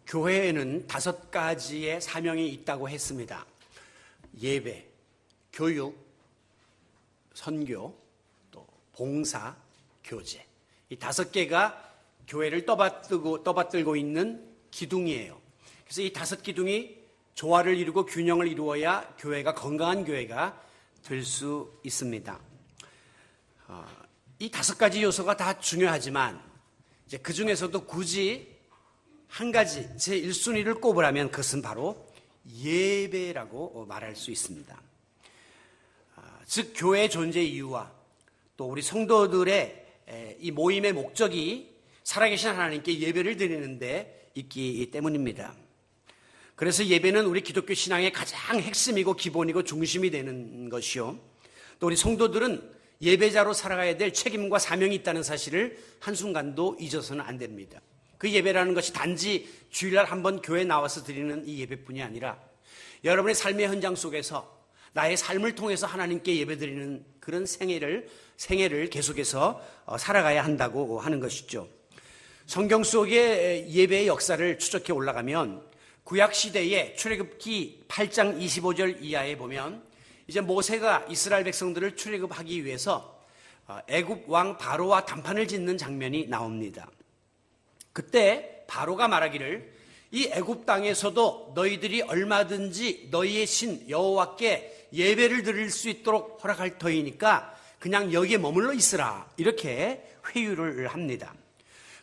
교회에는 5가지의 사명이 있다고 했습니다. 예배, 교육, 선교, 또 봉사, 교제. 이 5개가 교회를 떠받들고 있는 기둥이에요. 그래서 이 5기둥이 조화를 이루고 균형을 이루어야 교회가 건강한 교회가 될 수 있습니다. 이 5가지 요소가 다 중요하지만 이제 그 중에서도 굳이 한 가지 제 1순위를 꼽으라면 그것은 바로 예배라고 말할 수 있습니다. 즉 교회의 존재 이유와 또 우리 성도들의 이 모임의 목적이 살아계신 하나님께 예배를 드리는 데 있기 때문입니다. 그래서 예배는 우리 기독교 신앙의 가장 핵심이고 기본이고 중심이 되는 것이요, 또 우리 성도들은 예배자로 살아가야 될 책임과 사명이 있다는 사실을 한순간도 잊어서는 안 됩니다. 그 예배라는 것이 단지 주일날 한번 교회에 나와서 드리는 이 예배뿐이 아니라 여러분의 삶의 현장 속에서 나의 삶을 통해서 하나님께 예배드리는 그런 생애를 계속해서 살아가야 한다고 하는 것이죠. 성경 속의 예배의 역사를 추적해 올라가면 구약시대의 출애굽기 8장 25절 이하에 보면 이제 모세가 이스라엘 백성들을 출애굽하기 위해서 애굽 왕 바로와 단판을 짓는 장면이 나옵니다. 그때 바로가 말하기를 이 애굽 땅에서도 너희들이 얼마든지 너희의 신 여호와께 예배를 드릴 수 있도록 허락할 터이니까 그냥 여기에 머물러 있으라, 이렇게 회유를 합니다.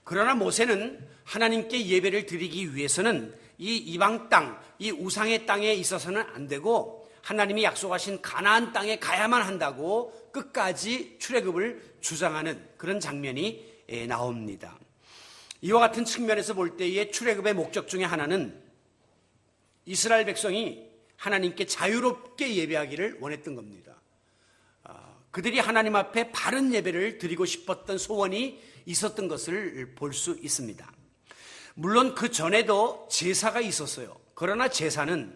그러나 모세는 하나님께 예배를 드리기 위해서는 이 이방 땅, 이 우상의 땅에 있어서는 안 되고 하나님이 약속하신 가나안 땅에 가야만 한다고 끝까지 출애굽을 주장하는 그런 장면이 나옵니다. 이와 같은 측면에서 볼 때의 출애굽의 목적 중에 하나는 이스라엘 백성이 하나님께 자유롭게 예배하기를 원했던 겁니다. 그들이 하나님 앞에 바른 예배를 드리고 싶었던 소원이 있었던 것을 볼 수 있습니다. 물론 그 전에도 제사가 있었어요. 그러나 제사는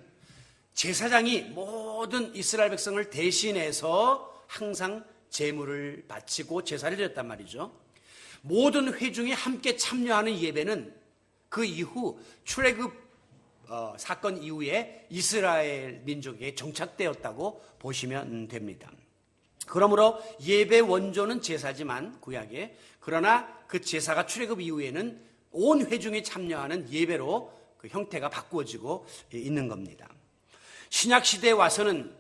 제사장이 모든 이스라엘 백성을 대신해서 항상 제물을 바치고 제사를 드렸단 말이죠. 모든 회중이 함께 참여하는 예배는 그 이후 출애굽 사건 이후에 이스라엘 민족에 정착되었다고 보시면 됩니다. 그러므로 예배 원조는 제사지만 구약에, 그러나 그 제사가 출애굽 이후에는 온 회중이 참여하는 예배로 그 형태가 바꾸어지고 있는 겁니다. 신약 시대에 와서는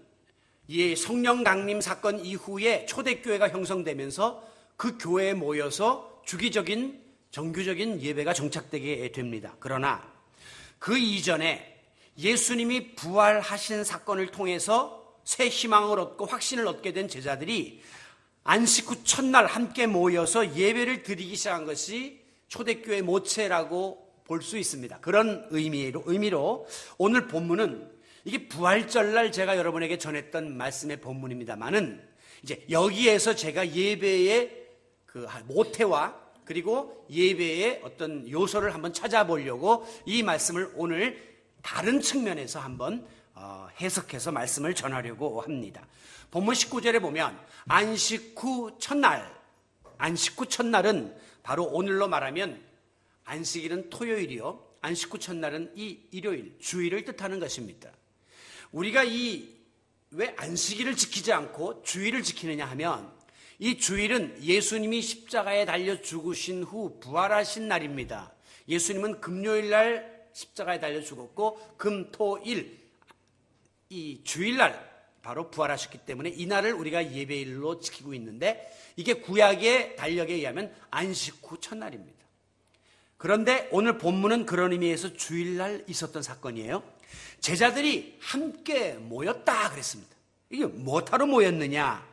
이 성령 강림 사건 이후에 초대교회가 형성되면서 그 교회에 모여서 주기적인 정규적인 예배가 정착되게 됩니다. 그러나 그 이전에 예수님이 부활하신 사건을 통해서 새 희망을 얻고 확신을 얻게 된 제자들이 안식 후 첫날 함께 모여서 예배를 드리기 시작한 것이 초대교회 모체라고 볼 수 있습니다. 그런 의미로 오늘 본문은 이게 부활절날 제가 여러분에게 전했던 말씀의 본문입니다만은 이제 여기에서 제가 예배의 그 모태와 그리고 예배의 어떤 요소를 한번 찾아보려고 이 말씀을 오늘 다른 측면에서 한번 해석해서 말씀을 전하려고 합니다. 본문 19절에 보면 안식 후 첫날은 바로 오늘로 말하면 안식일은 토요일이요, 안식 후 첫날은 이 일요일, 주일을 뜻하는 것입니다. 우리가 왜 안식일을 지키지 않고 주일을 지키느냐 하면 이 주일은 예수님이 십자가에 달려 죽으신 후 부활하신 날입니다. 예수님은 금요일 날 십자가에 달려 죽었고 금, 토, 일, 이 주일날 바로 부활하셨기 때문에 이 날을 우리가 예배일로 지키고 있는데 이게 구약의 달력에 의하면 안식 후 첫날입니다. 그런데 오늘 본문은 그런 의미에서 주일날 있었던 사건이에요. 제자들이 함께 모였다 그랬습니다. 이게 뭐하러 모였느냐?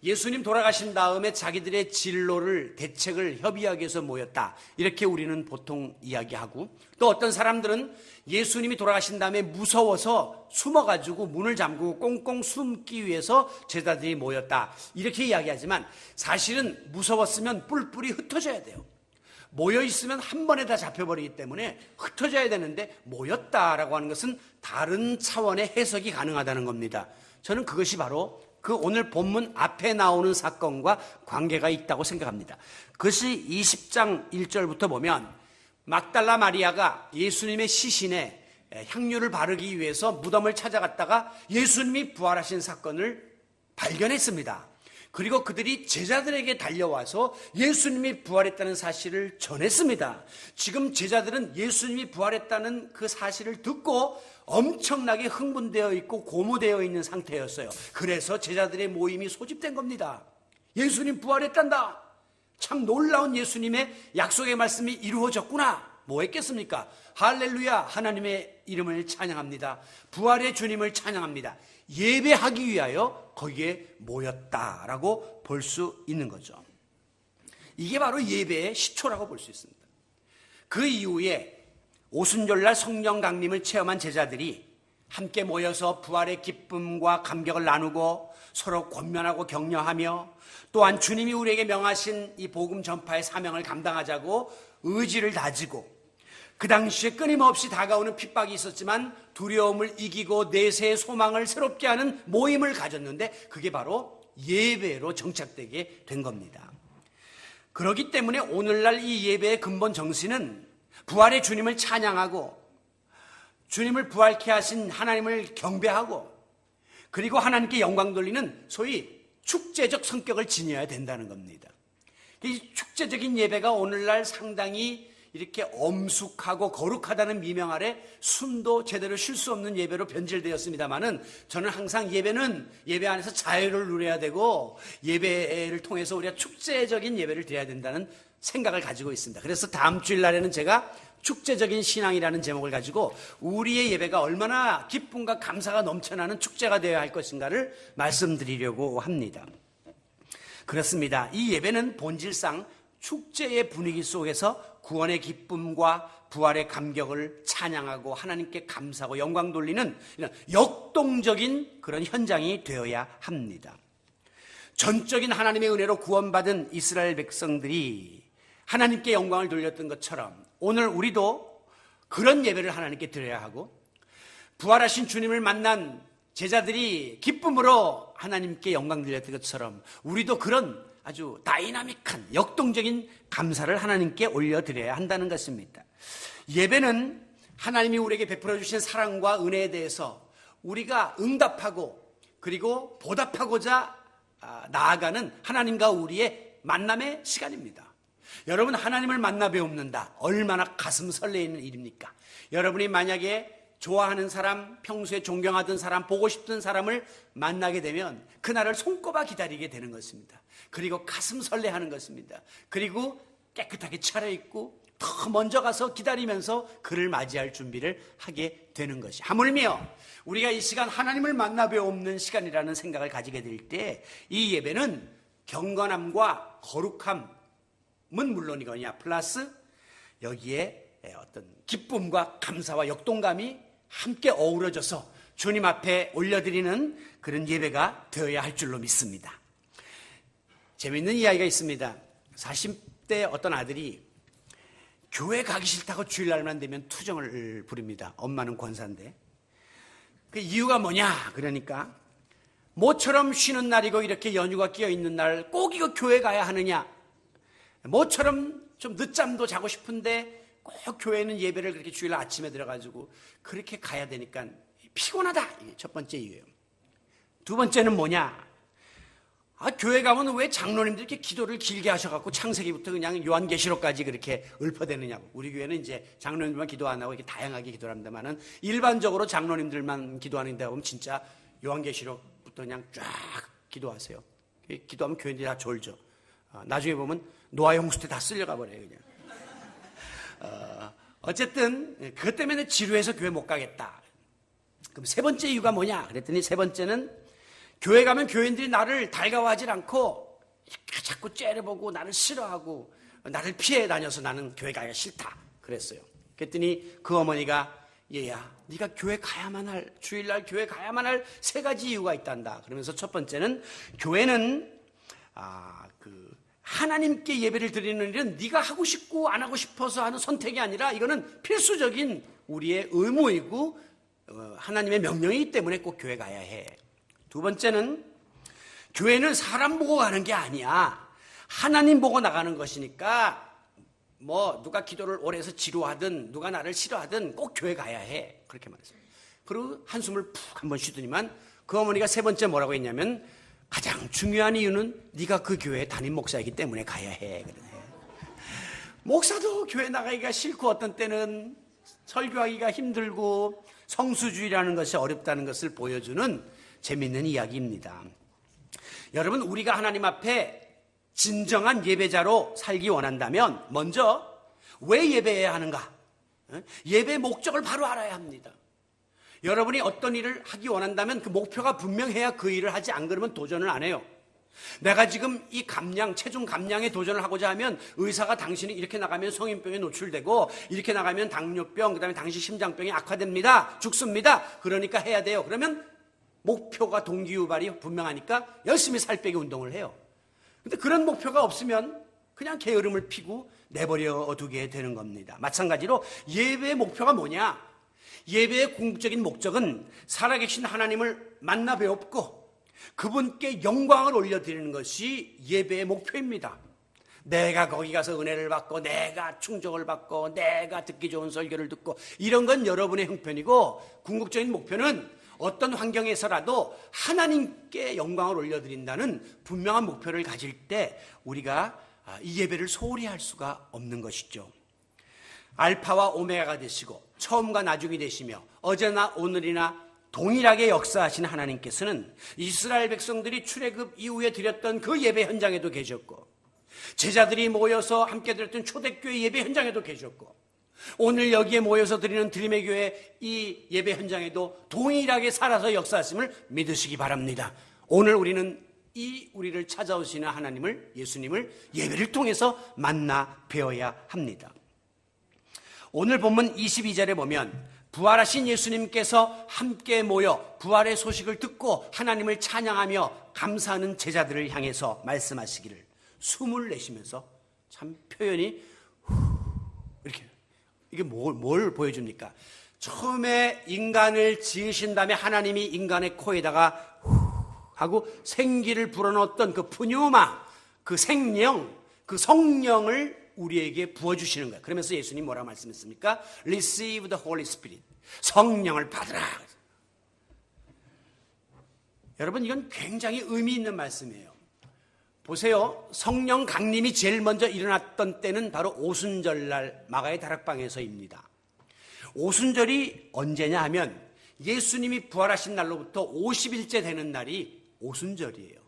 예수님 돌아가신 다음에 자기들의 진로를, 대책을 협의하기 위해서 모였다, 이렇게 우리는 보통 이야기하고, 또 어떤 사람들은 예수님이 돌아가신 다음에 무서워서 숨어가지고 문을 잠그고 꽁꽁 숨기 위해서 제자들이 모였다, 이렇게 이야기하지만 사실은 무서웠으면 뿔뿔이 흩어져야 돼요. 모여있으면 한 번에 다 잡혀버리기 때문에 흩어져야 되는데 모였다라고 하는 것은 다른 차원의 해석이 가능하다는 겁니다. 저는 그것이 바로 그 오늘 본문 앞에 나오는 사건과 관계가 있다고 생각합니다. 그것이 20장 1절부터 보면 막달라 마리아가 예수님의 시신에 향유를 바르기 위해서 무덤을 찾아갔다가 예수님이 부활하신 사건을 발견했습니다. 그리고 그들이 제자들에게 달려와서 예수님이 부활했다는 사실을 전했습니다. 지금 제자들은 예수님이 부활했다는 그 사실을 듣고 엄청나게 흥분되어 있고 고무되어 있는 상태였어요. 그래서 제자들의 모임이 소집된 겁니다. 예수님 부활했단다. 참 놀라운 예수님의 약속의 말씀이 이루어졌구나. 뭐 했겠습니까? 할렐루야, 하나님의 이름을 찬양합니다. 부활의 주님을 찬양합니다. 예배하기 위하여 거기에 모였다라고 볼 수 있는 거죠. 이게 바로 예배의 시초라고 볼 수 있습니다. 그 이후에 오순절날 성령 강림을 체험한 제자들이 함께 모여서 부활의 기쁨과 감격을 나누고 서로 권면하고 격려하며 또한 주님이 우리에게 명하신 이 복음 전파의 사명을 감당하자고 의지를 다지고 그 당시에 끊임없이 다가오는 핍박이 있었지만 두려움을 이기고 내세의 소망을 새롭게 하는 모임을 가졌는데 그게 바로 예배로 정착되게 된 겁니다. 그렇기 때문에 오늘날 이 예배의 근본 정신은 부활의 주님을 찬양하고 주님을 부활케 하신 하나님을 경배하고 그리고 하나님께 영광 돌리는 소위 축제적 성격을 지녀야 된다는 겁니다. 이 축제적인 예배가 오늘날 상당히 이렇게 엄숙하고 거룩하다는 미명 아래 숨도 제대로 쉴 수 없는 예배로 변질되었습니다만은 저는 항상 예배는 예배 안에서 자유를 누려야 되고 예배를 통해서 우리가 축제적인 예배를 드려야 된다는 생각을 가지고 있습니다. 그래서 다음 주일날에는 제가 축제적인 신앙이라는 제목을 가지고 우리의 예배가 얼마나 기쁨과 감사가 넘쳐나는 축제가 되어야 할 것인가를 말씀드리려고 합니다. 그렇습니다. 이 예배는 본질상 축제의 분위기 속에서 구원의 기쁨과 부활의 감격을 찬양하고 하나님께 감사하고 영광 돌리는 이런 역동적인 그런 현장이 되어야 합니다. 전적인 하나님의 은혜로 구원받은 이스라엘 백성들이 하나님께 영광을 돌렸던 것처럼 오늘 우리도 그런 예배를 하나님께 드려야 하고 부활하신 주님을 만난 제자들이 기쁨으로 하나님께 영광 드렸던 것처럼 우리도 그런 아주 다이나믹한 역동적인 감사를 하나님께 올려드려야 한다는 것입니다. 예배는 하나님이 우리에게 베풀어 주신 사랑과 은혜에 대해서 우리가 응답하고 그리고 보답하고자 나아가는 하나님과 우리의 만남의 시간입니다. 여러분, 하나님을 만나 뵙는다. 얼마나 가슴 설레이는 일입니까? 여러분이 만약에 좋아하는 사람, 평소에 존경하던 사람, 보고 싶던 사람을 만나게 되면 그날을 손꼽아 기다리게 되는 것입니다. 그리고 가슴 설레하는 것입니다. 그리고 깨끗하게 차려입고 더 먼저 가서 기다리면서 그를 맞이할 준비를 하게 되는 것이, 하물며 우리가 이 시간 하나님을 만나 뵈옵는 시간이라는 생각을 가지게 될 때 이 예배는 경건함과 거룩함은 물론이거니와 플러스 여기에 어떤 기쁨과 감사와 역동감이 함께 어우러져서 주님 앞에 올려드리는 그런 예배가 되어야 할 줄로 믿습니다. 재미있는 이야기가 있습니다. 40대 어떤 아들이 교회 가기 싫다고 주일날만 되면 투정을 부립니다. 엄마는 권사인데. 그 이유가 뭐냐? 그러니까 모처럼 쉬는 날이고 이렇게 연휴가 끼어 있는 날 꼭 이거 교회 가야 하느냐? 모처럼 좀 늦잠도 자고 싶은데 꼭 교회는 예배를 그렇게 주일 아침에 들어가지고 그렇게 가야 되니까 피곤하다. 이게 첫 번째 이유예요. 두 번째는 뭐냐? 교회 가면 왜 장로님들이 이렇게 기도를 길게 하셔갖고 창세기부터 그냥 요한계시록까지 그렇게 읊어대느냐고. 우리 교회는 이제 장로님들만 기도 안 하고 이렇게 다양하게 기도를 합니다만은 일반적으로 장로님들만 기도하는 데 보면 진짜 요한계시록부터 그냥 쫙 기도하세요. 기도하면 교인들이 다 졸죠. 나중에 보면 노아 홍수 때 다 쓸려가 버려요, 그냥. 어쨌든 그것 때문에 지루해서 교회 못 가겠다. 그럼 세 번째 이유가 뭐냐? 그랬더니 세 번째는 교회 가면 교인들이 나를 달가워하지 않고 자꾸 째려보고 나를 싫어하고 나를 피해 다녀서 나는 교회 가기가 싫다. 그랬어요. 그랬더니 그 어머니가 얘야, 네가 교회 가야만 할, 주일날 교회 가야만 할 세 가지 이유가 있단다. 그러면서 첫 번째는 교회는 하나님께 예배를 드리는 일은 네가 하고 싶고 안 하고 싶어서 하는 선택이 아니라 이거는 필수적인 우리의 의무이고 하나님의 명령이기 때문에 꼭 교회 가야 해. 두 번째는 교회는 사람 보고 가는 게 아니야. 하나님 보고 나가는 것이니까 누가 기도를 오래 해서 지루하든 누가 나를 싫어하든 꼭 교회 가야 해. 그렇게 말했습니다. 그리고 한숨을 푹 한번 쉬더니만 그 어머니가 세 번째 뭐라고 했냐면 가장 중요한 이유는 네가 그 교회 담임 목사이기 때문에 가야 해. 그래. 목사도 교회 나가기가 싫고 어떤 때는 설교하기가 힘들고 성수주의라는 것이 어렵다는 것을 보여주는 재미있는 이야기입니다. 여러분, 우리가 하나님 앞에 진정한 예배자로 살기 원한다면 먼저 왜 예배해야 하는가? 예배의 목적을 바로 알아야 합니다. 여러분이 어떤 일을 하기 원한다면 그 목표가 분명해야 그 일을 하지, 안 그러면 도전을 안 해요. 내가 지금 이 체중 감량에 도전을 하고자 하면 의사가 당신이 이렇게 나가면 성인병에 노출되고 이렇게 나가면 당뇨병, 그다음에 당신 심장병이 악화됩니다. 죽습니다. 그러니까 해야 돼요. 그러면 목표가 동기유발이 분명하니까 열심히 살 빼기 운동을 해요. 근데 그런 목표가 없으면 그냥 게으름을 피고 내버려 두게 되는 겁니다. 마찬가지로 예배의 목표가 뭐냐? 예배의 궁극적인 목적은 살아계신 하나님을 만나 뵙고 그분께 영광을 올려드리는 것이 예배의 목표입니다. 내가 거기 가서 은혜를 받고 내가 충족을 받고 내가 듣기 좋은 설교를 듣고 이런 건 여러분의 형편이고, 궁극적인 목표는 어떤 환경에서라도 하나님께 영광을 올려드린다는 분명한 목표를 가질 때 우리가 이 예배를 소홀히 할 수가 없는 것이죠. 알파와 오메가가 되시고 처음과 나중이 되시며 어제나 오늘이나 동일하게 역사하신 하나님께서는 이스라엘 백성들이 출애굽 이후에 드렸던 그 예배 현장에도 계셨고, 제자들이 모여서 함께 드렸던 초대교회 예배 현장에도 계셨고, 오늘 여기에 모여서 드리는 드림의 교회 이 예배 현장에도 동일하게 살아서 역사하심을 믿으시기 바랍니다. 오늘 우리는 이 우리를 찾아오시는 하나님을, 예수님을 예배를 통해서 만나 뵈어야 합니다. 오늘 본문 22절에 보면 부활하신 예수님께서 함께 모여 부활의 소식을 듣고 하나님을 찬양하며 감사하는 제자들을 향해서 말씀하시기를 숨을 내쉬면서, 참 표현이 이렇게, 이게 뭘 보여줍니까? 처음에 인간을 지으신 다음에 하나님이 인간의 코에다가 하고 생기를 불어넣었던 그 푸뉴마, 그 생명, 그 성령을 우리에게 부어주시는 거예요. 그러면서 예수님 뭐라고 말씀했습니까? Receive the Holy Spirit. 성령을 받으라. 여러분, 이건 굉장히 의미 있는 말씀이에요. 보세요. 성령 강림이 제일 먼저 일어났던 때는 바로 오순절날 마가의 다락방에서입니다. 오순절이 언제냐 하면 예수님이 부활하신 날로부터 50일째 되는 날이 오순절이에요.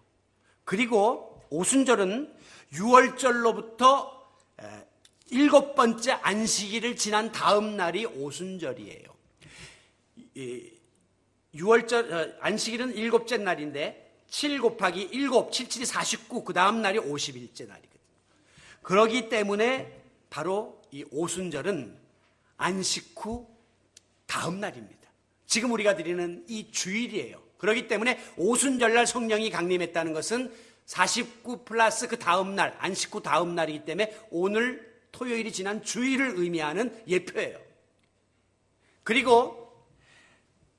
그리고 오순절은 유월절로부터 7번째 안식일을 지난 다음 날이 오순절이에요. 안식일은 7째 날인데 7 곱하기 7, 77이 49, 그 다음 날이 50일째 날이거든요. 그러기 때문에 바로 이 오순절은 안식 후 다음 날입니다. 지금 우리가 드리는 이 주일이에요. 그렇기 때문에 오순절날 성령이 강림했다는 것은 49 플러스 그 다음 날, 안식 후 다음 날이기 때문에 오늘 토요일이 지난 주일을 의미하는 예표예요. 그리고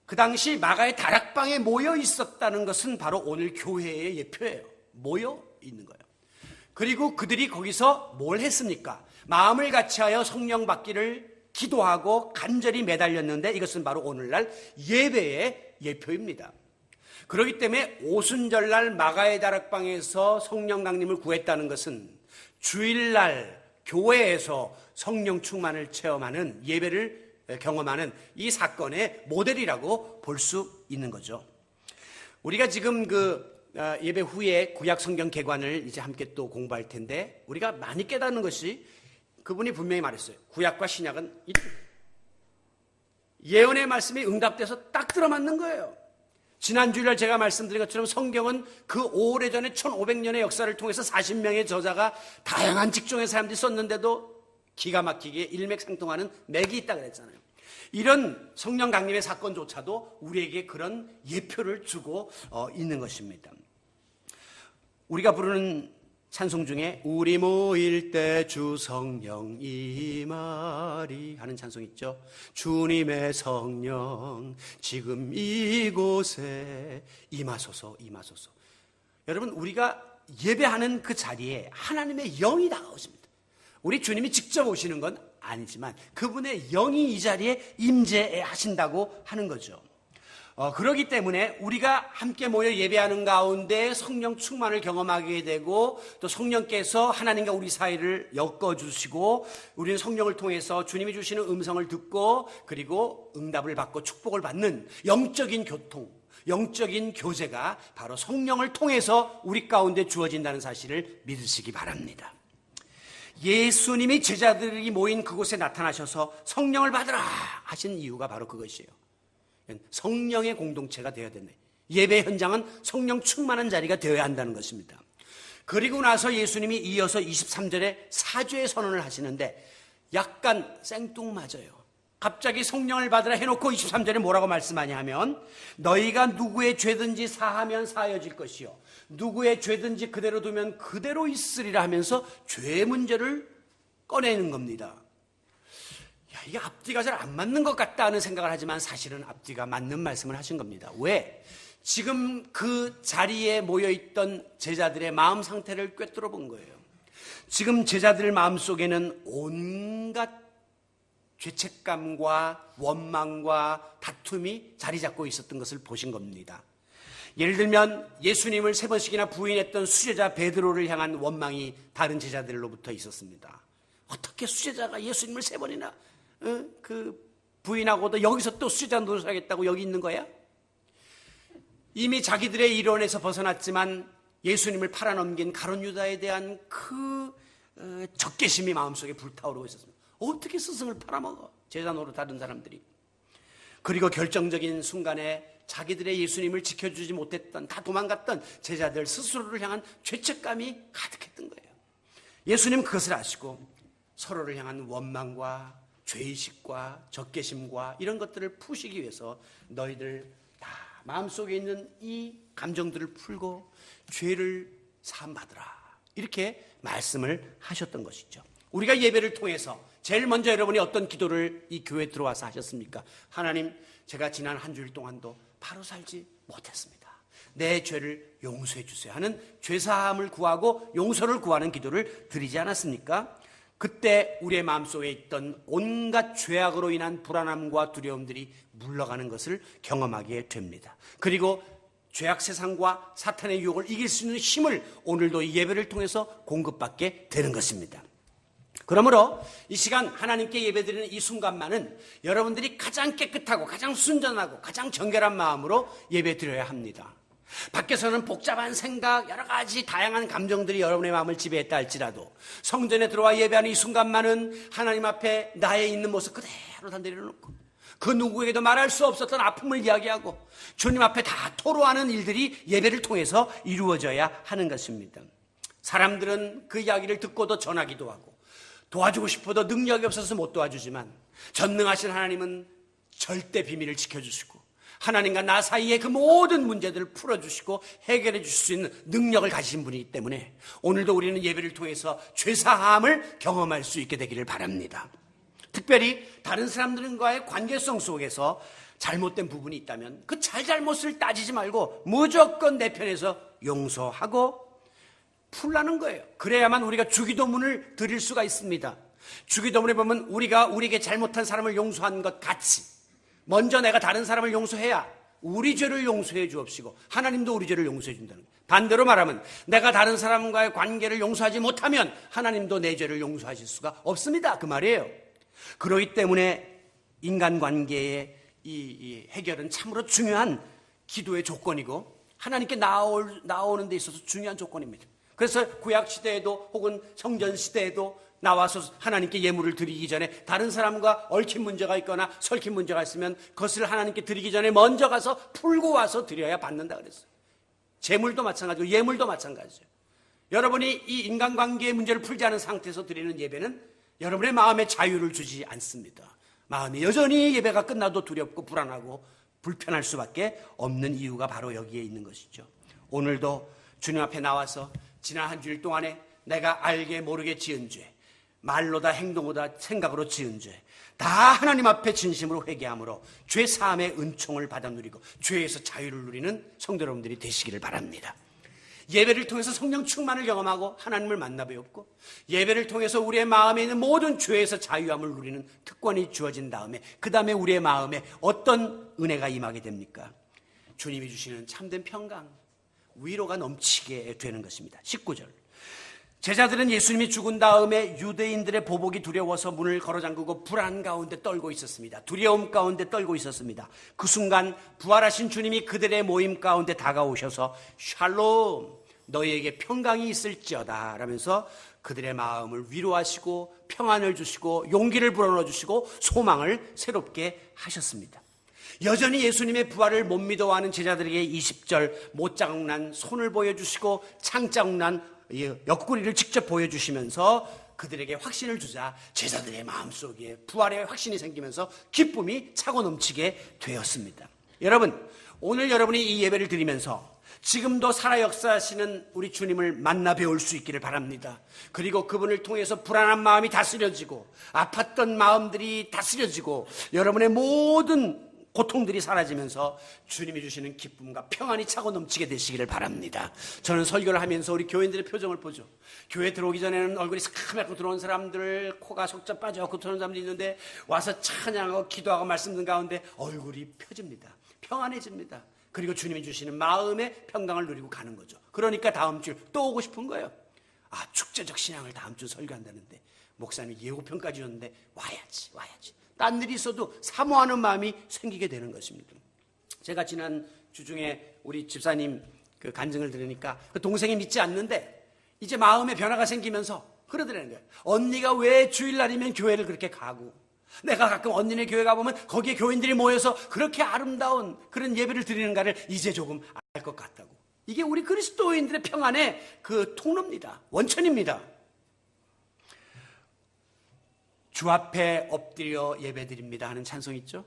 그 당시 마가의 다락방에 모여 있었다는 것은 바로 오늘 교회의 예표예요. 모여 있는 거예요. 그리고 그들이 거기서 뭘 했습니까? 마음을 같이하여 성령 받기를 기도하고 간절히 매달렸는데, 이것은 바로 오늘날 예배의 예표입니다. 그렇기 때문에 오순절날 마가의 다락방에서 성령 강림을 구했다는 것은 주일날 교회에서 성령 충만을 체험하는, 예배를 경험하는 이 사건의 모델이라고 볼 수 있는 거죠. 우리가 지금 예배 후에 구약 성경 개관을 이제 함께 또 공부할 텐데, 우리가 많이 깨닫는 것이, 그분이 분명히 말했어요. 구약과 신약은 예언의 말씀이 응답돼서 딱 들어맞는 거예요. 지난 주일날 제가 말씀드린 것처럼 성경은 그 오래전에 1500년의 역사를 통해서 40명의 저자가 다양한 직종의 사람들이 썼는데도 기가 막히게 일맥상통하는 맥이 있다 그랬잖아요. 이런 성령 강림의 사건조차도 우리에게 그런 예표를 주고 있는 것입니다. 우리가 부르는 찬송 중에 우리 모일 때 주 성령 임하리 하는 찬송 있죠. 주님의 성령 지금 이곳에 임하소서, 임하소서. 여러분, 우리가 예배하는 그 자리에 하나님의 영이 다가오십니다. 우리 주님이 직접 오시는 건 아니지만 그분의 영이 이 자리에 임재하신다고 하는 거죠. 그렇기 때문에 우리가 함께 모여 예배하는 가운데 성령 충만을 경험하게 되고 또 성령께서 하나님과 우리 사이를 엮어주시고 우리는 성령을 통해서 주님이 주시는 음성을 듣고 그리고 응답을 받고 축복을 받는 영적인 교통, 영적인 교제가 바로 성령을 통해서 우리 가운데 주어진다는 사실을 믿으시기 바랍니다. 예수님이 제자들이 모인 그곳에 나타나셔서 성령을 받으라 하신 이유가 바로 그것이에요. 성령의 공동체가 되어야 된다. 예배 현장은 성령 충만한 자리가 되어야 한다는 것입니다. 그리고 나서 예수님이 이어서 23절에 사죄의 선언을 하시는데 약간 생뚱맞아요. 갑자기 성령을 받으라 해놓고 23절에 뭐라고 말씀하냐 하면 너희가 누구의 죄든지 사하면 사하여질 것이요 누구의 죄든지 그대로 두면 그대로 있으리라 하면서 죄의 문제를 꺼내는 겁니다. 이게 앞뒤가 잘 안 맞는 것 같다는 생각을 하지만 사실은 앞뒤가 맞는 말씀을 하신 겁니다. 왜? 지금 그 자리에 모여있던 제자들의 마음 상태를 꿰뚫어 본 거예요. 지금 제자들 마음속에는 온갖 죄책감과 원망과 다툼이 자리 잡고 있었던 것을 보신 겁니다. 예를 들면 예수님을 3번씩이나 부인했던 수제자 베드로를 향한 원망이 다른 제자들로부터 있었습니다. 어떻게 수제자가 예수님을 3번이나 부인하고도 여기서 또 수제자 노릇하겠다고 여기 있는 거야? 이미 자기들의 이론에서 벗어났지만 예수님을 팔아넘긴 가룟 유다에 대한 그 적개심이 마음속에 불타오르고 있었습니다. 어떻게 스승을 팔아먹어? 제자 노릇하던 사람들이. 그리고 결정적인 순간에 자기들의 예수님을 지켜주지 못했던, 다 도망갔던 제자들 스스로를 향한 죄책감이 가득했던 거예요. 예수님 그것을 아시고 서로를 향한 원망과 죄의식과 적개심과 이런 것들을 푸시기 위해서 너희들 다 마음속에 있는 이 감정들을 풀고 죄를 사함받으라 이렇게 말씀을 하셨던 것이죠. 우리가 예배를 통해서 제일 먼저 여러분이 어떤 기도를 이 교회에 들어와서 하셨습니까? 하나님, 제가 지난 한 주일 동안도 바로 살지 못했습니다. 내 죄를 용서해 주세요 하는 죄사함을 구하고 용서를 구하는 기도를 드리지 않았습니까? 그때 우리의 마음속에 있던 온갖 죄악으로 인한 불안함과 두려움들이 물러가는 것을 경험하게 됩니다. 그리고 죄악 세상과 사탄의 유혹을 이길 수 있는 힘을 오늘도 이 예배를 통해서 공급받게 되는 것입니다. 그러므로 이 시간 하나님께 예배드리는 이 순간만은 여러분들이 가장 깨끗하고 가장 순전하고 가장 정결한 마음으로 예배드려야 합니다. 밖에서는 복잡한 생각, 여러 가지 다양한 감정들이 여러분의 마음을 지배했다 할지라도 성전에 들어와 예배하는 이 순간만은 하나님 앞에 나의 있는 모습 그대로 다 내려놓고 그 누구에게도 말할 수 없었던 아픔을 이야기하고 주님 앞에 다 토로하는 일들이 예배를 통해서 이루어져야 하는 것입니다. 사람들은 그 이야기를 듣고도 전하기도 하고 도와주고 싶어도 능력이 없어서 못 도와주지만 전능하신 하나님은 절대 비밀을 지켜주시고 하나님과 나 사이의 그 모든 문제들을 풀어주시고 해결해 주실 수 있는 능력을 가지신 분이기 때문에 오늘도 우리는 예배를 통해서 죄사함을 경험할 수 있게 되기를 바랍니다. 특별히 다른 사람들과의 관계성 속에서 잘못된 부분이 있다면 그 잘못을 따지지 말고 무조건 내 편에서 용서하고 풀라는 거예요. 그래야만 우리가 주기도문을 드릴 수가 있습니다. 주기도문에 보면 우리가 우리에게 잘못한 사람을 용서한 것 같이 먼저 내가 다른 사람을 용서해야 우리 죄를 용서해 주옵시고 하나님도 우리 죄를 용서해 준다는 거예요. 반대로 말하면 내가 다른 사람과의 관계를 용서하지 못하면 하나님도 내 죄를 용서하실 수가 없습니다. 그 말이에요. 그렇기 때문에 인간관계의 이 해결은 참으로 중요한 기도의 조건이고 하나님께 나오는 데 있어서 중요한 조건입니다. 그래서 구약시대에도 혹은 성전시대에도 나와서 하나님께 예물을 드리기 전에 다른 사람과 얽힌 문제가 있거나 설킨 문제가 있으면 그것을 하나님께 드리기 전에 먼저 가서 풀고 와서 드려야 받는다 그랬어요. 재물도 마찬가지고 예물도 마찬가지죠. 여러분이 이 인간관계의 문제를 풀지 않은 상태에서 드리는 예배는 여러분의 마음에 자유를 주지 않습니다. 마음이 여전히 예배가 끝나도 두렵고 불안하고 불편할 수밖에 없는 이유가 바로 여기에 있는 것이죠. 오늘도 주님 앞에 나와서 지난 한 주일 동안에 내가 알게 모르게 지은 죄, 말로다 행동보다 생각으로 지은 죄, 다 하나님 앞에 진심으로 회개함으로 죄 사함의 은총을 받아 누리고 죄에서 자유를 누리는 성도 여러분들이 되시기를 바랍니다. 예배를 통해서 성령 충만을 경험하고 하나님을 만나 배웠고, 예배를 통해서 우리의 마음에 있는 모든 죄에서 자유함을 누리는 특권이 주어진 다음에, 그 다음에 우리의 마음에 어떤 은혜가 임하게 됩니까? 주님이 주시는 참된 평강, 위로가 넘치게 되는 것입니다. 19절. 제자들은 예수님이 죽은 다음에 유대인들의 보복이 두려워서 문을 걸어잠그고 불안 가운데 떨고 있었습니다. 두려움 가운데 떨고 있었습니다. 그 순간 부활하신 주님이 그들의 모임 가운데 다가오셔서 샬롬, 너희에게 평강이 있을지어다 라면서 그들의 마음을 위로하시고 평안을 주시고 용기를 불어넣어 주시고 소망을 새롭게 하셨습니다. 여전히 예수님의 부활을 못 믿어하는 제자들에게 20절 못자국난 손을 보여주시고 창자국난 옆구리를 직접 보여주시면서 그들에게 확신을 주자 제자들의 마음속에 부활의 확신이 생기면서 기쁨이 차고 넘치게 되었습니다. 여러분, 오늘 여러분이 이 예배를 드리면서 지금도 살아 역사하시는 우리 주님을 만나 배울 수 있기를 바랍니다. 그리고 그분을 통해서 불안한 마음이 다스려지고 아팠던 마음들이 다스려지고 여러분의 모든 고통들이 사라지면서 주님이 주시는 기쁨과 평안이 차고 넘치게 되시기를 바랍니다. 저는 설교를 하면서 우리 교인들의 표정을 보죠. 교회 들어오기 전에는 얼굴이 새카맣고 들어온 사람들, 코가 속자 빠져갖고 들어온 사람들이 있는데 와서 찬양하고 기도하고 말씀 듣는 가운데 얼굴이 펴집니다. 평안해집니다. 그리고 주님이 주시는 마음의 평강을 누리고 가는 거죠. 그러니까 다음 주에 또 오고 싶은 거예요. 아, 축제적 신앙을 다음 주 설교한다는데 목사님이 예고편까지 줬는데 와야지. 딴 일이 있어도 사모하는 마음이 생기게 되는 것입니다. 제가 지난 주중에 우리 집사님 그 간증을 들으니까 그 동생이 믿지 않는데 이제 마음의 변화가 생기면서 그러더라는 거예요. 언니가 왜 주일날이면 교회를 그렇게 가고 내가 가끔 언니네 교회 가보면 거기에 교인들이 모여서 그렇게 아름다운 그런 예배를 드리는가를 이제 조금 알 것 같다고. 이게 우리 그리스도인들의 평안의 그 통로입니다. 원천입니다. 주 앞에 엎드려 예배드립니다 하는 찬송 있죠?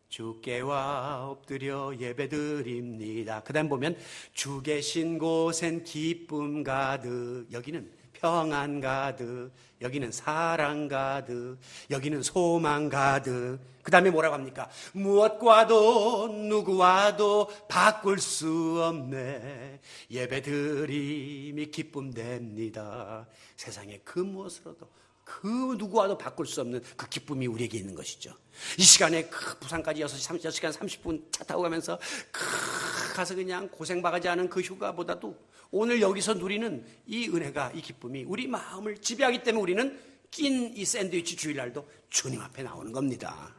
주께와 엎드려 예배드립니다. 그 다음 보면 주 계신 곳엔 기쁨 가득, 여기는 평안 가득, 여기는 사랑 가득, 여기는 소망 가득. 그 다음에 뭐라고 합니까? 무엇과도 누구와도 바꿀 수 없네 예배드림이 기쁨됩니다. 세상에 그 무엇으로도 그 누구와도 바꿀 수 없는 그 기쁨이 우리에게 있는 것이죠. 이 시간에 그 부산까지 6시간 30분 차 타고 가면서 가서 그냥 고생바가지 하는 그 휴가보다도 오늘 여기서 누리는 이 은혜가, 이 기쁨이 우리 마음을 지배하기 때문에 우리는 낀 이 샌드위치 주일날도 주님 앞에 나오는 겁니다.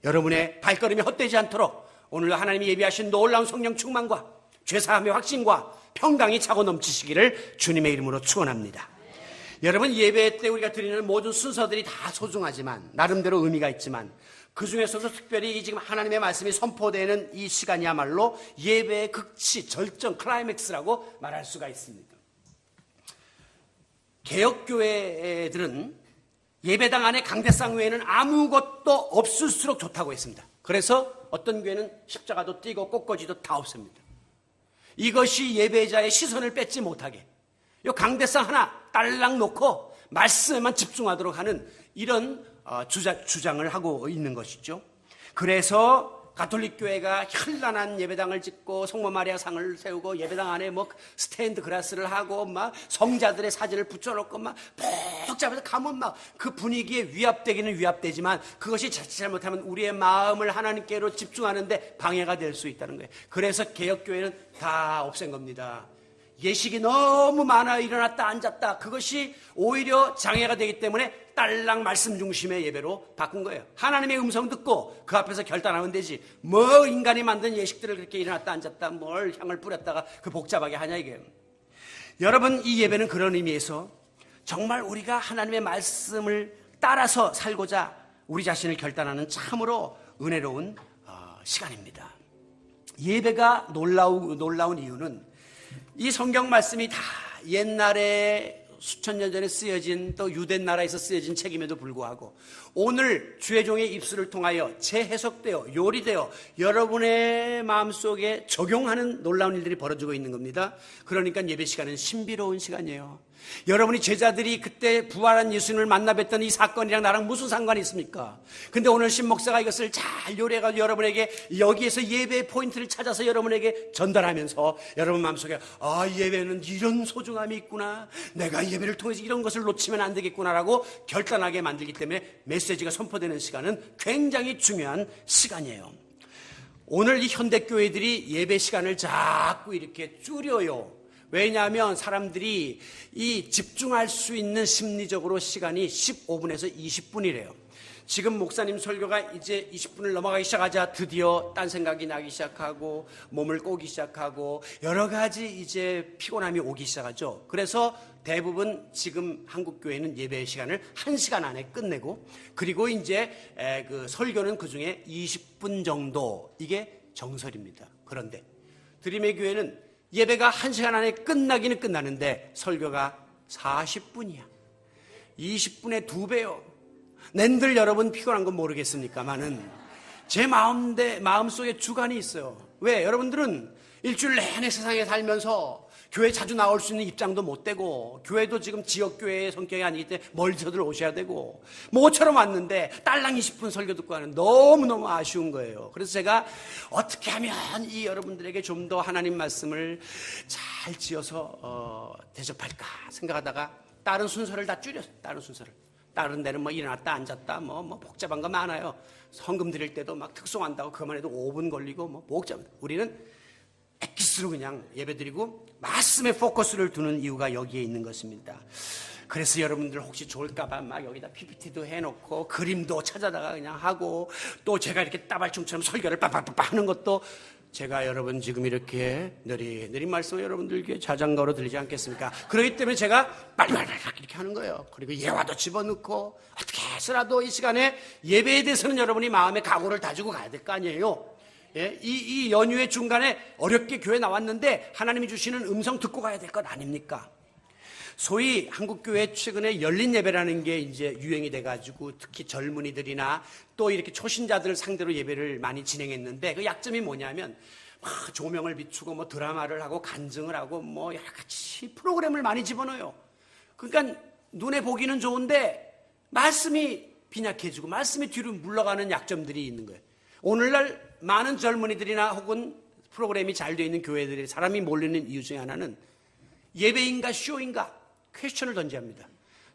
여러분의 발걸음이 헛되지 않도록 오늘 하나님이 예비하신 놀라운 성령 충만과 죄사함의 확신과 평강이 차고 넘치시기를 주님의 이름으로 축원합니다. 여러분, 예배 때 우리가 드리는 모든 순서들이 다 소중하지만 나름대로 의미가 있지만 그 중에서도 특별히 지금 하나님의 말씀이 선포되는 이 시간이야말로 예배의 극치, 절정, 클라이맥스라고 말할 수가 있습니다. 개혁교회들은 예배당 안에 강대상 외에는 아무것도 없을수록 좋다고 했습니다. 그래서 어떤 교회는 십자가도 띄고 꽃꽂이도 다 없습니다. 이것이 예배자의 시선을 뺏지 못하게 이 강대상 하나 딸랑 놓고 말씀에만 집중하도록 하는 이런 주장을 하고 있는 것이죠. 그래서 가톨릭 교회가 현란한 예배당을 짓고 성모 마리아 상을 세우고 예배당 안에 뭐 스테인드 그라스를 하고 막 성자들의 사진을 붙여놓고 막 복잡해서 가면 막 그 분위기에 위압되기는 위압되지만 그것이 자칫 잘못하면 우리의 마음을 하나님께로 집중하는데 방해가 될 수 있다는 거예요. 그래서 개혁교회는 다 없앤 겁니다. 예식이 너무 많아 일어났다 앉았다, 그것이 오히려 장애가 되기 때문에 딸랑 말씀 중심의 예배로 바꾼 거예요. 하나님의 음성 듣고 그 앞에서 결단하면 되지 뭐 인간이 만든 예식들을 그렇게 일어났다 앉았다 뭘 향을 뿌렸다가 그 복잡하게 하냐 이게요. 여러분, 이 예배는 그런 의미에서 정말 우리가 하나님의 말씀을 따라서 살고자 우리 자신을 결단하는 참으로 은혜로운 시간입니다. 예배가 놀라운 이유는 이 성경 말씀이 다 옛날에 수천 년 전에 쓰여진 또 유대 나라에서 쓰여진 책임에도 불구하고 오늘 주의 종의 입술을 통하여 재해석되어 요리되어 여러분의 마음속에 적용하는 놀라운 일들이 벌어지고 있는 겁니다. 그러니까 예배 시간은 신비로운 시간이에요. 여러분이 제자들이 그때 부활한 예수님을 만나 뵀던 이 사건이랑 나랑 무슨 상관이 있습니까? 근데 오늘 신 목사가 이것을 잘 요리해가지고 여러분에게 여기에서 예배의 포인트를 찾아서 여러분에게 전달하면서 여러분 마음속에 예배는 이런 소중함이 있구나, 내가 예배를 통해서 이런 것을 놓치면 안 되겠구나라고 결단하게 만들기 때문에 메시지가 선포되는 시간은 굉장히 중요한 시간이에요. 오늘 이 현대교회들이 예배 시간을 자꾸 이렇게 줄여요. 왜냐하면 사람들이 이 집중할 수 있는 심리적으로 시간이 15분에서 20분이래요. 지금 목사님 설교가 이제 20분을 넘어가기 시작하자 드디어 딴 생각이 나기 시작하고 몸을 꼬기 시작하고 여러 가지 이제 피곤함이 오기 시작하죠. 그래서 대부분 지금 한국 교회는 예배 시간을 1시간 안에 끝내고, 그리고 이제 그 설교는 그 중에 20분 정도, 이게 정설입니다. 그런데 드림의 교회는 예배가 1시간 안에 끝나기는 끝나는데 설교가 40분이야. 20분의 2배요. 낸들 여러분 피곤한 건 모르겠습니까만은 제 마음속에 주관이 있어요. 왜? 여러분들은 일주일 내내 세상에 살면서 교회 자주 나올 수 있는 입장도 못 되고, 교회도 지금 지역교회의 성격이 아니기 때문에 멀리서들 오셔야 되고, 모처럼 왔는데 딸랑 20분 설교 듣고 하는 너무너무 아쉬운 거예요. 그래서 제가 어떻게 하면 이 여러분들에게 좀 더 하나님 말씀을 잘 지어서 대접할까 생각하다가 다른 순서를 다 줄였어요. 다른 데는 뭐 일어났다 앉았다 뭐 복잡한 거 많아요. 헌금 드릴 때도 막 특송한다고 그것만 해도 5분 걸리고 뭐 복잡합니다. 우리는 엑기스로 그냥 예배드리고 말씀에 포커스를 두는 이유가 여기에 있는 것입니다. 그래서 여러분들 혹시 좋을까봐 막 여기다 PPT도 해놓고 그림도 찾아다가 그냥 하고, 또 제가 이렇게 따발총처럼 설교를 빠빠빠빠 하는 것도 제가 여러분 지금 이렇게 느린 말씀을 여러분들께 자장가로 들리지 않겠습니까? 그렇기 때문에 제가 빨리빨리 이렇게 하는 거예요. 그리고 예화도 집어넣고 어떻게 해서라도 이 시간에 예배에 대해서는 여러분이 마음의 각오를 다지고 가야 될 거 아니에요. 예? 이 연휴의 중간에 어렵게 교회 나왔는데 하나님이 주시는 음성 듣고 가야 될 것 아닙니까? 소위 한국교회 최근에 열린 예배라는 게 이제 유행이 돼가지고 특히 젊은이들이나 또 이렇게 초신자들 상대로 예배를 많이 진행했는데, 그 약점이 뭐냐면 막 조명을 비추고 뭐 드라마를 하고 간증을 하고 뭐 여러 가지 프로그램을 많이 집어넣어요. 그러니까 눈에 보기는 좋은데 말씀이 빈약해지고 말씀이 뒤로 물러가는 약점들이 있는 거예요. 오늘날 많은 젊은이들이나 혹은 프로그램이 잘 되어 있는 교회들이 사람이 몰리는 이유 중에 하나는 예배인가 쇼인가 퀘스천을 던지합니다.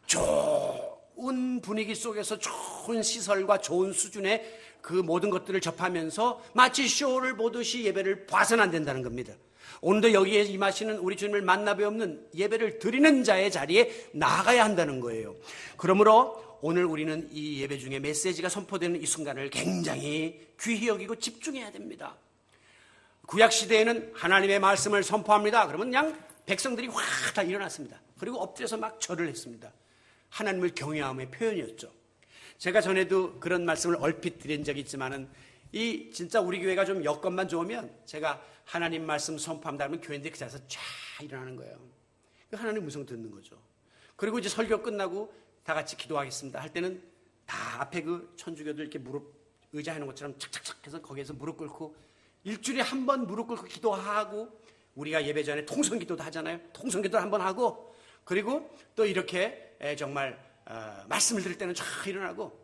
좋은 분위기 속에서 좋은 시설과 좋은 수준의 그 모든 것들을 접하면서 마치 쇼를 보듯이 예배를 봐서는 안 된다는 겁니다. 오늘도 여기에 임하시는 우리 주님을 만나 뵈없는 예배를 드리는 자의 자리에 나아가야 한다는 거예요. 그러므로 오늘 우리는 이 예배 중에 메시지가 선포되는 이 순간을 굉장히 귀히 여기고 집중해야 됩니다. 구약시대에는 하나님의 말씀을 선포합니다. 그러면 그냥 백성들이 확 다 일어났습니다. 그리고 엎드려서 막 절을 했습니다. 하나님을 경외함의 표현이었죠. 제가 전에도 그런 말씀을 얼핏 드린 적이 있지만은 이 진짜 우리 교회가 좀 여건만 좋으면 제가 하나님 말씀 선포한다 하면 교회인들이 그 자리에서 쫙 일어나는 거예요. 하나님 음성 듣는 거죠. 그리고 이제 설교 끝나고 다 같이 기도하겠습니다 할 때는 다 앞에 그 천주교들 이렇게 무릎 의자 해놓은 것처럼 착착착 해서 거기에서 무릎 꿇고 일주일에 한 번 무릎 꿇고 기도하고, 우리가 예배 전에 통성기도도 하잖아요. 통성기도 한번 하고, 그리고 또 이렇게 정말 말씀을 들을 때는 쫙 일어나고,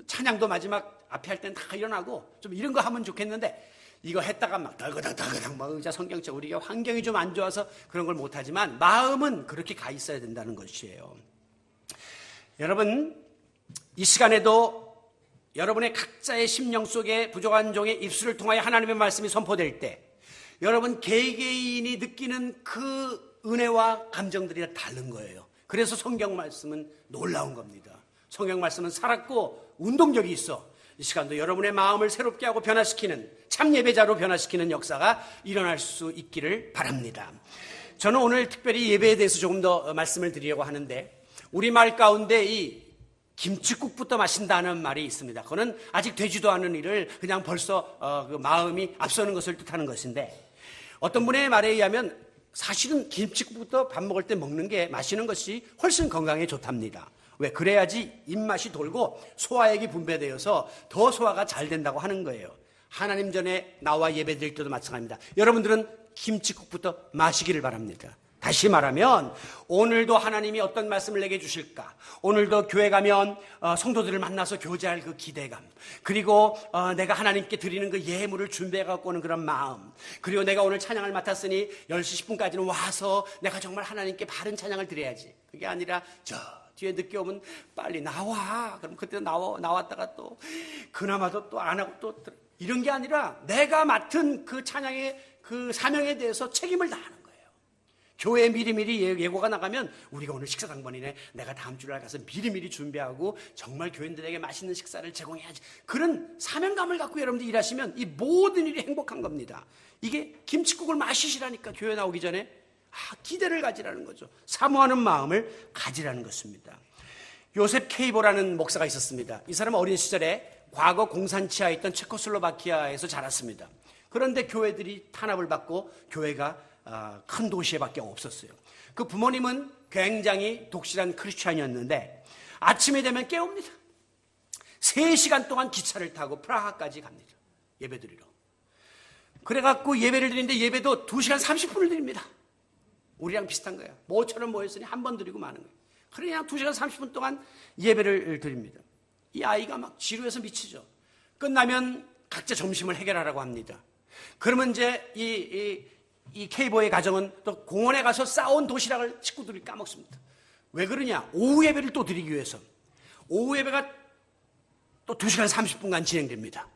찬양도 마지막 앞에 할 때는 다 일어나고, 좀 이런 거 하면 좋겠는데 이거 했다가 막 덜그덕 막 의자 성경책, 우리가 환경이 좀 안 좋아서 그런 걸 못하지만 마음은 그렇게 가 있어야 된다는 것이에요. 여러분, 이 시간에도 여러분의 각자의 심령 속에 부족한 종의 입술을 통하여 하나님의 말씀이 선포될 때 여러분 개개인이 느끼는 그 은혜와 감정들이 다 다른 거예요. 그래서 성경 말씀은 놀라운 겁니다. 성경 말씀은 살았고 운동력이 있어. 이 시간도 여러분의 마음을 새롭게 하고 변화시키는, 참 예배자로 변화시키는 역사가 일어날 수 있기를 바랍니다. 저는 오늘 특별히 예배에 대해서 조금 더 말씀을 드리려고 하는데, 우리말 가운데 이 김칫국부터 마신다는 말이 있습니다. 그거는 아직 되지도 않은 일을 그냥 벌써 그 마음이 앞서는 것을 뜻하는 것인데, 어떤 분의 말에 의하면 사실은 김칫국부터 밥 먹을 때 먹는 게, 마시는 것이 훨씬 건강에 좋답니다. 왜? 그래야지 입맛이 돌고 소화액이 분배되어서 더 소화가 잘 된다고 하는 거예요. 하나님 전에 나와 예배 드릴 때도 마찬가지입니다. 여러분들은 김칫국부터 마시기를 바랍니다. 다시 다시 말하면 오늘도 하나님이 어떤 말씀을 내게 주실까? 오늘도 교회 가면 성도들을 만나서 교제할 그 기대감, 그리고 내가 하나님께 드리는 그 예물을 준비해 갖고 오는 그런 마음, 그리고 내가 오늘 찬양을 맡았으니 10시 10분까지는 와서 내가 정말 하나님께 바른 찬양을 드려야지. 그게 아니라 저 뒤에 늦게 오면 빨리 나와. 그럼 그때 나왔다가 또 그나마도 또 안 하고 또 이런 게 아니라 내가 맡은 그 찬양의 그 사명에 대해서 책임을 다하는 거예요. 교회에 미리미리 예고가 나가면 우리가 오늘 식사 당번이네, 내가 다음 주를 가서 미리미리 준비하고 정말 교인들에게 맛있는 식사를 제공해야지. 그런 사명감을 갖고 여러분들이 일하시면 이 모든 일이 행복한 겁니다. 이게 김칫국을 마시시라니까. 교회 나오기 전에 기대를 가지라는 거죠. 사모하는 마음을 가지라는 것입니다. 요셉 케이보라는 목사가 있었습니다. 이 사람은 어린 시절에 과거 공산치하에 있던 체코슬로바키아에서 자랐습니다. 그런데 교회들이 탄압을 받고 교회가 큰 도시에밖에 없었어요. 그 부모님은 굉장히 독실한 크리스찬이었는데 아침이 되면 깨웁니다. 3시간 동안 기차를 타고 프라하까지 갑니다. 예배드리러. 그래갖고 예배를 드리는데 예배도 2시간 30분을 드립니다. 우리랑 비슷한 거예요. 모처럼 모였으니 한 번 드리고 마는 거예요. 그냥 2시간 30분 동안 예배를 드립니다. 이 아이가 막 지루해서 미치죠. 끝나면 각자 점심을 해결하라고 합니다. 그러면 이제 이 케이보의 가정은 또 공원에 가서 싸온 도시락을 식구들이 까먹습니다. 왜 그러냐? 오후 예배를 또 드리기 위해서. 오후 예배가 또 2시간 30분간 진행됩니다.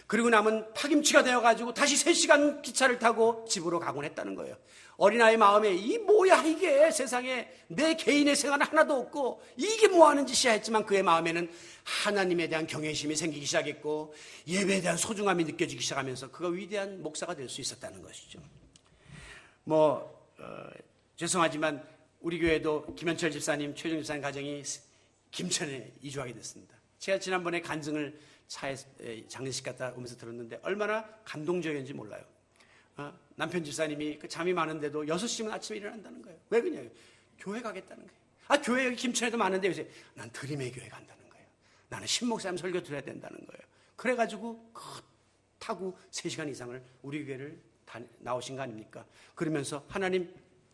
그리고 남은 파김치가 되어가지고 다시 3시간 기차를 타고 집으로 가곤 했다는 거예요. 어린아이 마음에 이 뭐야 이게, 세상에 내 개인의 생활은 하나도 없고 이게 뭐하는 짓이야 했지만 그의 마음에는 하나님에 대한 경외심이 생기기 시작했고 예배에 대한 소중함이 느껴지기 시작하면서 그가 위대한 목사가 될 수 있었다는 것이죠. 죄송하지만 우리 교회도 김현철 집사님, 최정 집사님 가정이 김천에 이주하게 됐습니다. 제가 지난번에 간증을 차에 장례식 갔다 오면서 들었는데 얼마나 감동적이었는지 몰라요. 남편 집사님이 잠이 많은데도 6시면 아침에 일어난다는 거예요. 왜 그러냐요? 교회 가겠다는 거예요. 교회 여기 김천에도 많은데 요새 난 드림의 교회 간다는 거예요. 나는 신목사님 설교 들어야 된다는 거예요. 그래가지고 타고 3시간 이상을 우리 교회를 나오신 거 아닙니까? 그러면서 하나님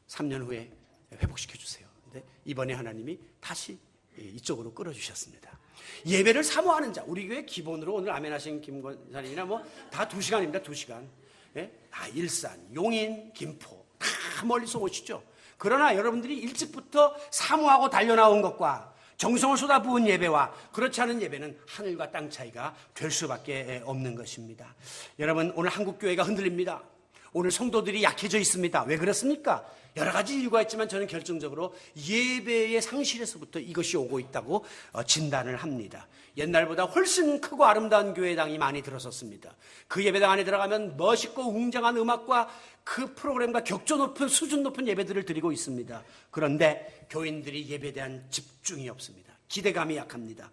3년 후에 회복시켜 주세요. 근데 이번에 하나님이 다시 이쪽으로 끌어주셨습니다. 예배를 사모하는 자, 우리 교회 기본으로 오늘 아멘 하신 김권사님이나 다 2시간입니다. 2시간. 다 일산, 용인, 김포 다 멀리서 오시죠. 그러나 여러분들이 일찍부터 사모하고 달려나온 것과 정성을 쏟아부은 예배와 그렇지 않은 예배는 하늘과 땅 차이가 될 수밖에 없는 것입니다. 여러분, 오늘 한국교회가 흔들립니다. 오늘 성도들이 약해져 있습니다. 왜 그렇습니까? 여러 가지 이유가 있지만 저는 결정적으로 예배의 상실에서부터 이것이 오고 있다고 진단을 합니다. 옛날보다 훨씬 크고 아름다운 교회당이 많이 들어섰습니다. 그 예배당 안에 들어가면 멋있고 웅장한 음악과 그 프로그램과 격조 높은 수준 높은 예배들을 드리고 있습니다. 그런데 교인들이 예배에 대한 집중이 없습니다. 기대감이 약합니다.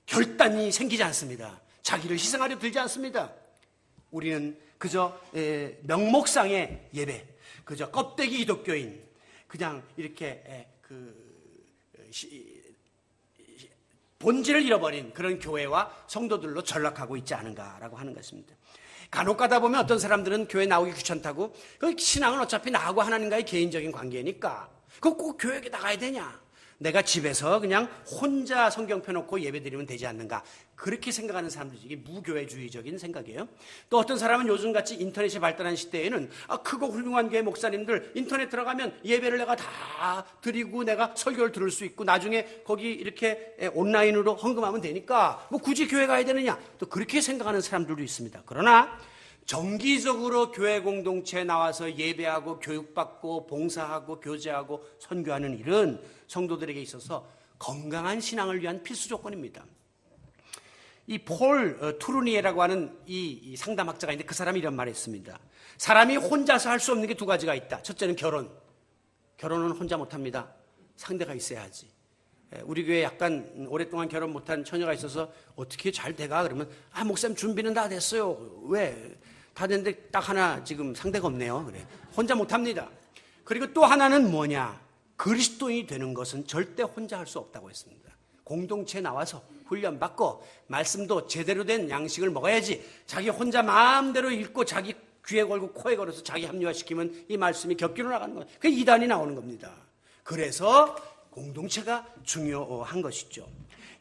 결단이 생기지 않습니다. 자기를 희생하려 들지 않습니다. 우리는 그저 명목상의 예배, 그저 껍데기 기독교인, 그냥 이렇게 본질을 잃어버린 그런 교회와 성도들로 전락하고 있지 않은가라고 하는 것입니다. 간혹 가다 보면 어떤 사람들은 교회 나오기 귀찮다고, 그 신앙은 어차피 나하고 하나님과의 개인적인 관계니까 그거 꼭 교회에 나가야 되냐, 내가 집에서 그냥 혼자 성경 펴놓고 예배드리면 되지 않는가, 그렇게 생각하는 사람들이 이게 무교회주의적인 생각이에요. 또 어떤 사람은 요즘같이 인터넷이 발달한 시대에는 크고 훌륭한 교회 목사님들 인터넷 들어가면 예배를 내가 다 드리고 내가 설교를 들을 수 있고 나중에 거기 이렇게 온라인으로 헌금하면 되니까 굳이 교회 가야 되느냐, 또 그렇게 생각하는 사람들도 있습니다. 그러나 정기적으로 교회 공동체에 나와서 예배하고 교육받고 봉사하고 교제하고 선교하는 일은 성도들에게 있어서 건강한 신앙을 위한 필수 조건입니다. 이 폴 투르니에라고 하는 이 상담학자가 있는데 그 사람이 이런 말을 했습니다. 사람이 혼자서 할 수 없는 게 2가지가 있다. 첫째는 결혼은 혼자 못합니다. 상대가 있어야 하지. 우리 교회에 약간 오랫동안 결혼 못한 처녀가 있어서 어떻게 잘 돼가? 그러면 목사님 준비는 다 됐어요. 왜? 다 됐는데 딱 하나 지금 상대가 없네요. 그래. 혼자 못합니다. 그리고 또 하나는 뭐냐? 그리스도인이 되는 것은 절대 혼자 할 수 없다고 했습니다. 공동체에 나와서 훈련받고 말씀도 제대로 된 양식을 먹어야지 자기 혼자 마음대로 읽고 자기 귀에 걸고 코에 걸어서 자기 합리화시키면 이 말씀이 격기로 나가는 거예요. 그 이단이 나오는 겁니다. 그래서 공동체가 중요한 것이죠.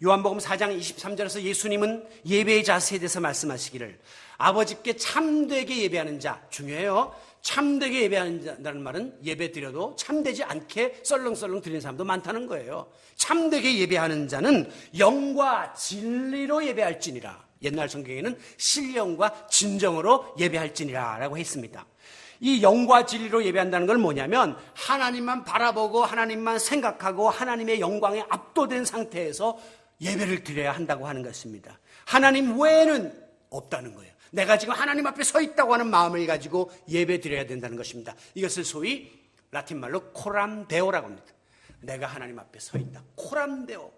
요한복음 4장 23절에서 예수님은 예배의 자세에 대해서 말씀하시기를 아버지께 참되게 예배하는 자, 중요해요. 참되게 예배한다는 말은 예배 드려도 참되지 않게 썰렁썰렁 드리는 사람도 많다는 거예요. 참되게 예배하는 자는 영과 진리로 예배할지니라. 옛날 성경에는 신령과 진정으로 예배할지니라 라고 했습니다. 이 영과 진리로 예배한다는 건 뭐냐면 하나님만 바라보고 하나님만 생각하고 하나님의 영광에 압도된 상태에서 예배를 드려야 한다고 하는 것입니다. 하나님 외에는 없다는 거예요. 내가 지금 하나님 앞에 서 있다고 하는 마음을 가지고 예배 드려야 된다는 것입니다. 이것을 소위 라틴 말로 코람데오라고 합니다. 내가 하나님 앞에 서 있다. 코람데오.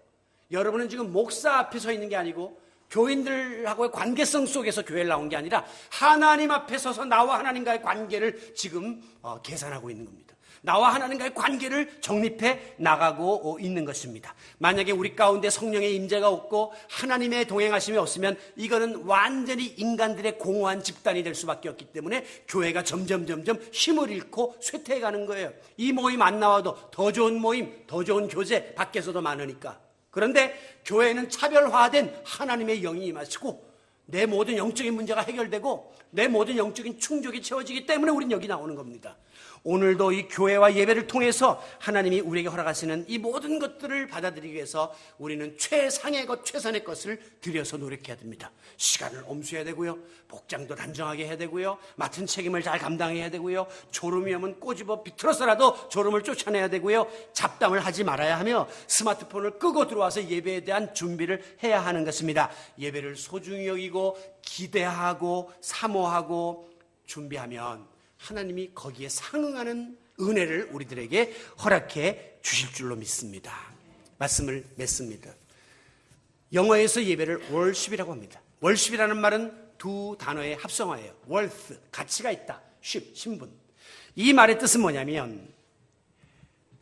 여러분은 지금 목사 앞에 서 있는 게 아니고 교인들하고의 관계성 속에서 교회를 나온 게 아니라 하나님 앞에 서서 나와 하나님과의 관계를 지금 계산하고 있는 겁니다. 나와 하나님과의 관계를 정립해 나가고 있는 것입니다. 만약에 우리 가운데 성령의 임재가 없고 하나님의 동행하심이 없으면 이거는 완전히 인간들의 공허한 집단이 될 수밖에 없기 때문에 교회가 점점 힘을 잃고 쇠퇴해가는 거예요. 이 모임 안 나와도 더 좋은 모임, 더 좋은 교제 밖에서도 많으니까. 그런데 교회는 차별화된 하나님의 영이 임하시고 내 모든 영적인 문제가 해결되고 내 모든 영적인 충족이 채워지기 때문에 우린 여기 나오는 겁니다. 오늘도 이 교회와 예배를 통해서 하나님이 우리에게 허락하시는 이 모든 것들을 받아들이기 위해서 우리는 최상의 것, 최선의 것을 들여서 노력해야 됩니다. 시간을 엄수해야 되고요. 복장도 단정하게 해야 되고요. 맡은 책임을 잘 감당해야 되고요. 졸음이 오면 꼬집어 비틀어서라도 졸음을 쫓아내야 되고요. 잡담을 하지 말아야 하며 스마트폰을 끄고 들어와서 예배에 대한 준비를 해야 하는 것입니다. 예배를 소중히 여기고 기대하고 사모하고 준비하면 하나님이 거기에 상응하는 은혜를 우리들에게 허락해 주실 줄로 믿습니다. 말씀을 맺습니다. 영어에서 예배를 worship이라고 합니다. worship이라는 말은 두 단어의 합성어예요. worth, 가치가 있다. ship, 신분. 이 말의 뜻은 뭐냐면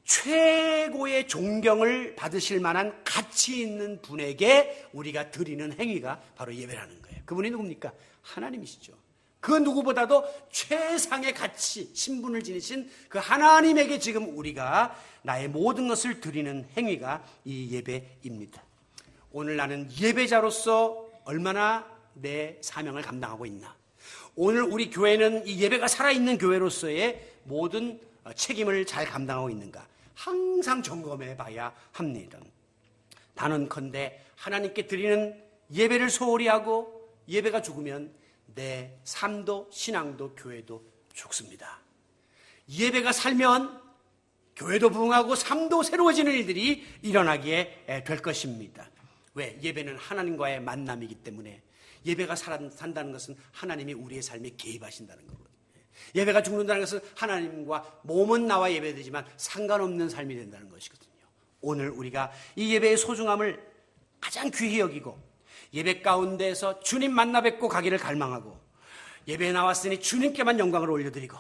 최고의 존경을 받으실 만한 가치 있는 분에게 우리가 드리는 행위가 바로 예배라는 거예요. 그분이 누굽니까? 하나님이시죠. 그 누구보다도 최상의 가치, 신분을 지니신 그 하나님에게 지금 우리가 나의 모든 것을 드리는 행위가 이 예배입니다. 오늘 나는 예배자로서 얼마나 내 사명을 감당하고 있나? 오늘 우리 교회는 이 예배가 살아있는 교회로서의 모든 책임을 잘 감당하고 있는가? 항상 점검해 봐야 합니다. 단언컨대 하나님께 드리는 예배를 소홀히 하고 예배가 죽으면 내 삶도 신앙도 교회도 죽습니다. 예배가 살면 교회도 부흥하고 삶도 새로워지는 일들이 일어나게 될 것입니다. 왜? 예배는 하나님과의 만남이기 때문에 예배가 산다는 것은 하나님이 우리의 삶에 개입하신다는 거거든요. 예배가 죽는다는 것은 하나님과 몸은 나와 예배되지만 상관없는 삶이 된다는 것이거든요. 오늘 우리가 이 예배의 소중함을 가장 귀히 여기고 예배 가운데에서 주님 만나 뵙고 가기를 갈망하고 예배에 나왔으니 주님께만 영광을 올려드리고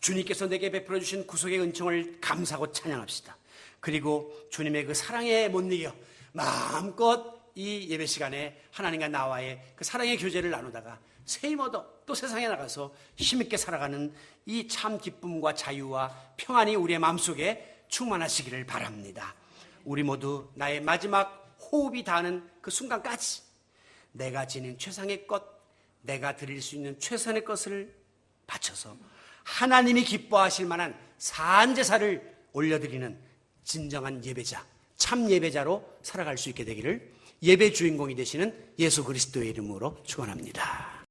주님께서 내게 베풀어 주신 구속의 은총을 감사하고 찬양합시다. 그리고 주님의 그 사랑에 못 이겨 마음껏 이 예배 시간에 하나님과 나와의 그 사랑의 교제를 나누다가 새 힘 얻어 또 세상에 나가서 힘있게 살아가는 이 참 기쁨과 자유와 평안이 우리의 마음속에 충만하시기를 바랍니다. 우리 모두 나의 마지막 호흡이 닿는 그 순간까지 내가 지닌 최상의 것, 내가 드릴 수 있는 최선의 것을 바쳐서 하나님이 기뻐하실 만한 사한 제사를 올려드리는 진정한 예배자, 참 예배자로 살아갈 수 있게 되기를 예배 주인공이 되시는 예수 그리스도의 이름으로 축원합니다.